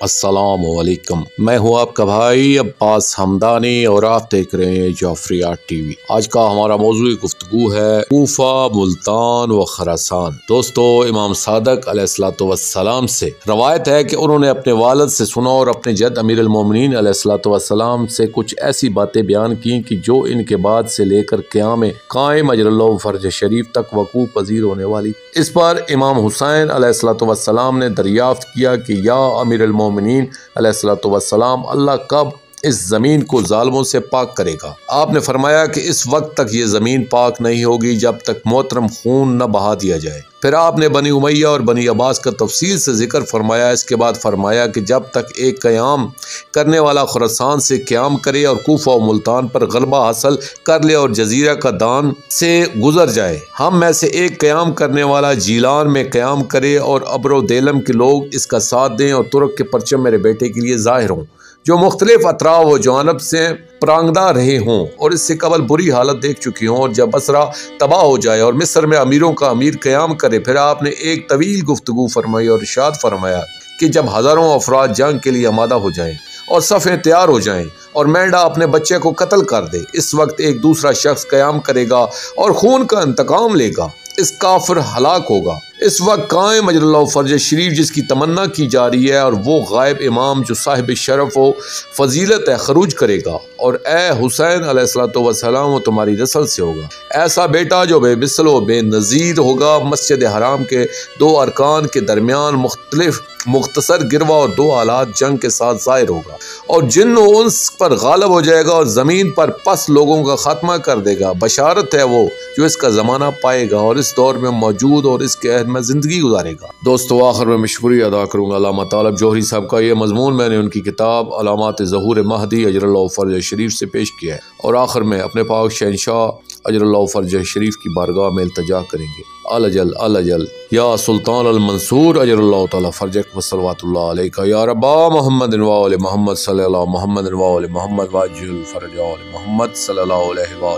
अस्सलामुअलैकुम। मैं हूँ आपका भाई अब्बास हमदानी और आप देख रहे हैं जाफरियात टीवी। आज का हमारा मौजूद गुफ्तगू है कूफा, मुल्तान व खरासान। दोस्तों, इमाम सादक अलैहिस्सलाम से रवायत है कि उन्होंने अपने वालिद से सुना और अपने जद अमीर अल मोमिनीन अलैहिस्सलाम से कुछ ऐसी बातें बयान की कि जो इनके बाद से लेकर क़याम कायम अजरल्लाहु फर्ज शरीफ तक वक़ूअ पज़ीर होने वाली। इस पर इमाम हुसैन अलैहिस्सलाम ने दरियाफ्त किया कि या अमीर अल मोमिनीन अलैहिस्सलाम, अल्लाह कब इस ज़मीन को ज़ालिमों से पाक करेगा? आपने फरमाया कि इस वक्त तक ये ज़मीन पाक नहीं होगी जब तक मोहतरम खून न बहा दिया जाए। फिर आपने बनी उमैया और बनी अब्बास का तफसील से जिक्र फरमाया। इसके बाद फरमाया कि जब तक एक क़याम करने वाला खुरासान से क़याम करे और कूफा और मुल्तान पर गलबा हासिल कर ले और जजीरा का दान से गुजर जाए, हम में से एक क़याम करने वाला जीलान में क़याम करे और अब्रो देलम के लोग इसका साथ दें और तुर्क के परचम मेरे बेटे के लिए ज़ाहिर हों, जो मुख्तलिफ अतराफ व जानब से प्रांगदा रहे हों और इससे कबल बुरी हालत देख चुकी हों, और जब बसरा तबाह हो जाए और मिस्र में अमीरों का अमीर क़याम करे। फिर आपने एक तवील गुफ्तगू फरमाई और इरशाद फरमाया कि जब हज़ारों अफराद जंग के लिए आमादा हो जाएं और सफ़ें तैयार हो जाएं और मेंढा अपने बच्चे को कत्ल कर दे, इस वक्त एक दूसरा शख्स क़याम करेगा और खून का इंतकाम लेगा। इस काफिर हलाक होगा। इस वक्त कायम अजरल्लाहु फर्ज शरीफ जिसकी तमन्ना की जा रही है और वो गायब इमाम जो साहिब शरफ व फजीलत है खरूज करेगा, और ए हुसैन अलैहिस्सलाम वो तुम्हारी नस्ल से होगा। ऐसा बेटा जो बेमिसल व बेनज़ीर होगा। मस्जिद हराम के दो अरकान के दरमियान मुख्तसर गिरवा और दो आलात जंग के साथ ज़ाहिर होगा और जिन्न व उन्स पर गालिब हो जाएगा और ज़मीन पर पस लोगों का खात्मा कर देगा। बशारत है वो जो इसका ज़माना पाएगा और इस दौर में मौजूद और इसके अहद में ज़िंदगी गुजारेगा। दोस्तों, आखिर में मैं शुक्रिया अदा करूँगा अल्लामा तालब जौहरी साहब का। ये मजमून मैंने उनकी किताब अलामात ज़हूर महदी अजरल्लाहु फर्ज शरीफ से पेश किया है, और आखिर में अपने पाक शहंशाह अजरल्लाहु फर्ज शरीफ की बारगाह में इल्तिजा करेंगे। अलजल या सुल्तान अल मंसूर अजरल्लाहु तआला फर्जक व सल्लल्लाहु अलैका या रब्बा मोहम्मद व आले मोहम्मद सल्लल्लाहु मोहम्मद व आले मोहम्मद वाजिल फरज आले मोहम्मद सल्लल्लाहु अलैहि व